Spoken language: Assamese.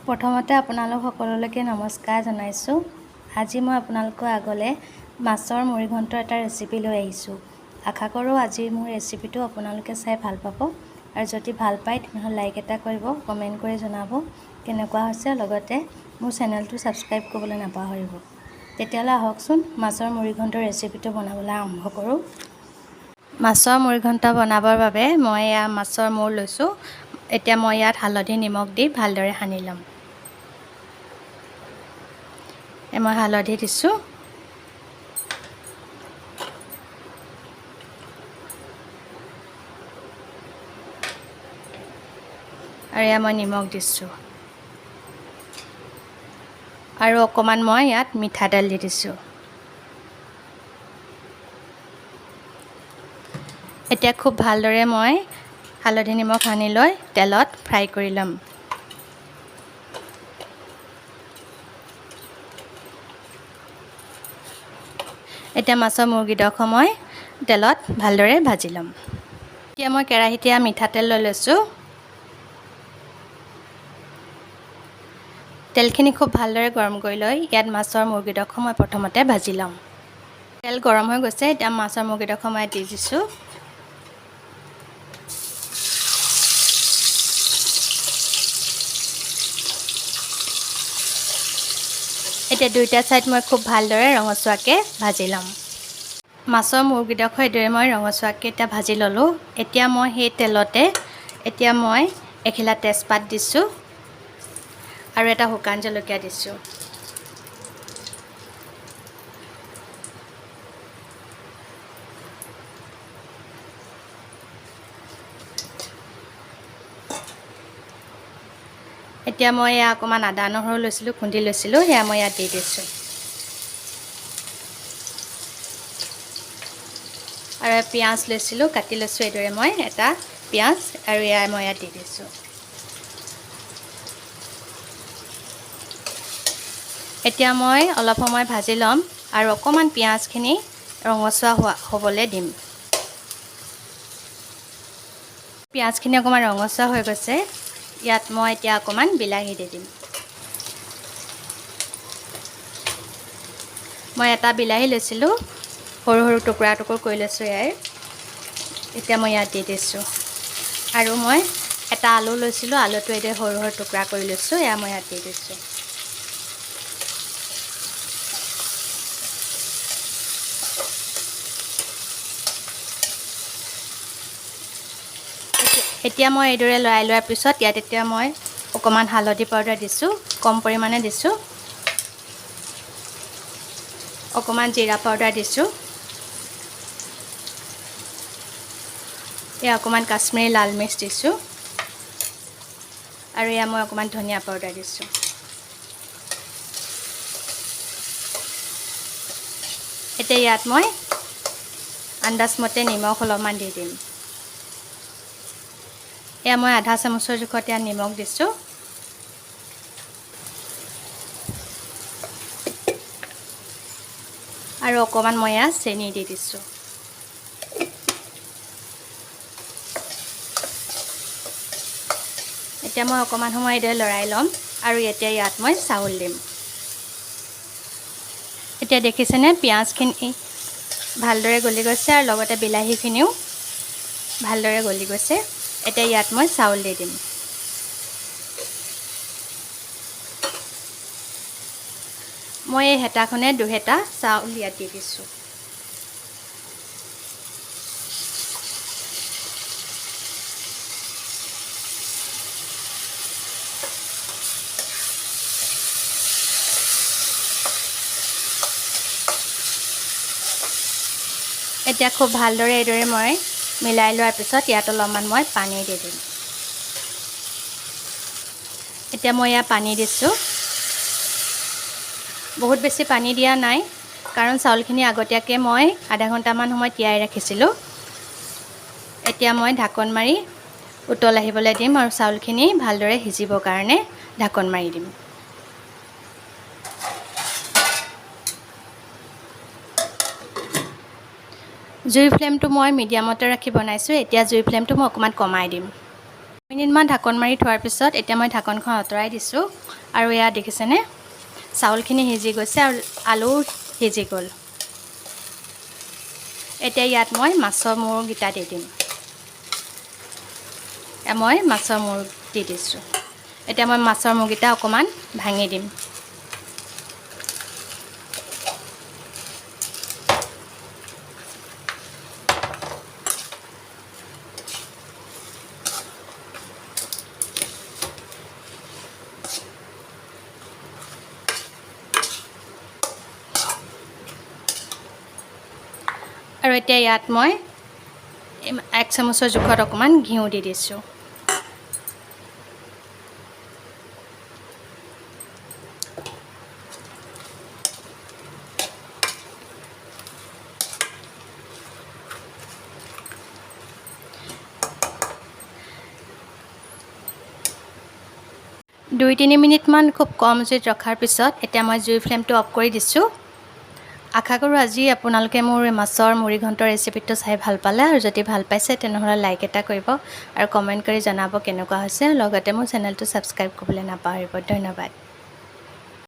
প্ৰথমতে আপোনালোক সকলোলৈকে নমস্কাৰ জনাইছোঁ। আজি মই আপোনালোকৰ আগলৈ মাছৰ মুৰি ঘণ্টৰ এটা ৰেচিপি লৈ আহিছোঁ। আশা কৰোঁ আজিৰ মোৰ ৰেচিপিটো আপোনালোকে চাই ভাল পাব, আৰু যদি ভাল পায় তেনেহ'লে লাইক এটা কৰিব, কমেণ্ট কৰি জনাব কেনেকুৱা হৈছে, লগতে মোৰ চেনেলটো ছাবস্ক্ৰাইব কৰিবলৈ নাপাহৰিব। তেতিয়াহ'লে আহকচোন মাছৰ মুৰি ঘণ্টৰ ৰেচিপিটো বনাবলৈ আৰম্ভ কৰোঁ। মাছৰ মুৰি ঘণ্ট বনাবৰ বাবে মই মাছৰ মূৰ লৈছোঁ। এতিয়া মই ইয়াত হালধি নিমখ দি ভালদৰে সানি ল'ম। মই হালধি দিছোঁ, আৰু মই নিমখ দিছোঁ, আৰু অকণমান মই ইয়াত মিঠাতেল দি দিছোঁ। এতিয়া খুব ভালদৰে মই হালধি নিমখ সানি লৈ তেলত ফ্ৰাই কৰি ল'ম। এতিয়া মাছৰ মুৰ্গীডোখৰ মই তেলত ভালদৰে ভাজি ল'ম। এতিয়া মই কেৰাহীতে মিঠাতেল লৈ লৈছোঁ। তেলখিনি খুব ভালদৰে গৰম কৰি লৈ ইয়াত মাছৰ মুৰ্গীডোখৰ মই প্ৰথমতে ভাজি ল'ম। তেল গৰম হৈ গৈছে, এতিয়া মাছৰ মুৰ্গীডোখৰ মই দি দিছোঁ। এতিয়া দুইটা ছাইড মই খুব ভালদৰে ৰঙচুৱাকৈ ভাজি ল'ম। মাছৰ মুৰ্গীডোখৰ এইদৰে মই ৰঙচুৱাকৈ এতিয়া ভাজি ল'লোঁ। এতিয়া মই সেই তেলতে মই এখিলা তেজপাত দিছোঁ, আৰু এটা শুকান জলকীয়া দিছোঁ। এতিয়া মই অকণমান আদা নহৰু লৈছিলোঁ, খুন্দি লৈছিলোঁ, সেয়া মই ইয়াত দি দিছোঁ। আৰু পিঁয়াজ লৈছিলোঁ, কাটি লৈছোঁ এইদৰে মই এটা পিঁয়াজ, আৰু মই ইয়াত দি দিছোঁ। এতিয়া মই অলপ সময় ভাজি ল'ম, আৰু অকণমান পিঁয়াজখিনি ৰঙচুৱা হ'বলৈ দিম। পিঁয়াজখিনি অকণমান ৰঙচুৱা হৈ গৈছে, ইয়াত মই এতিয়া অকণমান বিলাহী দি দিম। মই এটা বিলাহী লৈছিলোঁ, সৰু সৰু টুকুৰা কৰি লৈছোঁ ইয়াৰ। এতিয়া মই ইয়াত দি দিছোঁ, আৰু মই এটা আলু লৈছিলোঁ, আলুটো এতিয়া সৰু সৰু টুকুৰা কৰি লৈছোঁ, এয়া মই ইয়াত দি দিছোঁ। এতিয়া মই এইদৰে লৰাই লোৱাৰ পিছত ইয়াত এতিয়া মই অকণমান হালধি পাউডাৰ দিছোঁ, কম পৰিমাণে দিছোঁ। অকণমান জিৰা পাউডাৰ দিছোঁ। অকণমান কাশ্মীৰী লাল মিৰ্চ দিছোঁ, আৰু মই অকণমান ধনিয়া পাউডাৰ দিছোঁ। এতিয়া ইয়াত মই আন্দাজমতে নিমখ অলপমান দি দিম। মই আধা চামুচৰ জোখত নিমখ দিছোঁ। আৰু অকণমান মই চেনি দি দিছোঁ। এতিয়া মই অকণমান সময় এইদৰে লৰাই ল'ম, আৰু এতিয়া ইয়াত মই চাউল দিম। এতিয়া দেখিছেনে পিঁয়াজখিনি ভালদৰে গলি গৈছে, আৰু লগতে বিলাহীখিনিও ভালদৰে গলি গৈছে। এতিয়া ইয়াত মই চাউল দি দিম। মই এই হেতাখনে দুহেতা চাউল ইয়াত দি দিছোঁ। এতিয়া খুব ভালদৰে এইদৰে মই মিলাই লোৱাৰ পিছত ইয়াত অলপমান মই পানী দি দিম। এতিয়া মই পানী দিছোঁ। বহুত বেছি পানী দিয়া নাই, কাৰণ চাউলখিনি আগতীয়াকৈ মই আধা ঘণ্টামান সময় তিয়াই ৰাখিছিলোঁ। এতিয়া মই ঢাকন মাৰি উতল আহিবলৈ দিম, আৰু চাউলখিনি ভালদৰে সিজিবৰ কাৰণে ঢাকন মাৰি দিম। জুইৰ ফ্লেমটো মই মিডিয়ামতে ৰাখি বনাইছোঁ। এতিয়া জুইৰ ফ্লেমটো মই অকণমান কমাই দিম। মিনিটমান ঢাকন মাৰি থোৱাৰ পিছত এতিয়া মই ঢাকনখন আঁতৰাই দিছোঁ আৰু এয়া দেখিছেনে চাউলখিনি সিজি গৈছে আৰু আলু সিজি গ'ল। এতিয়া ইয়াত মই মাছৰ মূৰকেইটা দি দিম। মই মাছৰ মূৰ দি দিছোঁ। এতিয়া মই মাছৰ মূৰকেইটা অকণমান ভাঙি দিম। আৰু এতিয়া ইয়াত মই 1 চামুচৰ জোখত অকণমান ঘিউ দি দিছোঁ। দুই তিনি মিনিটমান খুব কম জুইত ৰখাৰ পিছত এতিয়া মই জুইৰ ফ্লেমটো অফ কৰি দিছোঁ। আশা কৰোঁ আজি আপোনালোকে মোৰ মাছৰ মুৰি ঘণ্টৰ ৰেচিপিটো চাই ভাল পালে, আৰু যদি ভাল পাইছে তেনেহ'লে লাইক এটা কৰিব আৰু কমেণ্ট কৰি জনাব কেনেকুৱা হৈছে। লগতে মোৰ চেনেলটো ছাবস্ক্ৰাইব কৰিবলৈ নাপাহৰিব। ধন্যবাদ।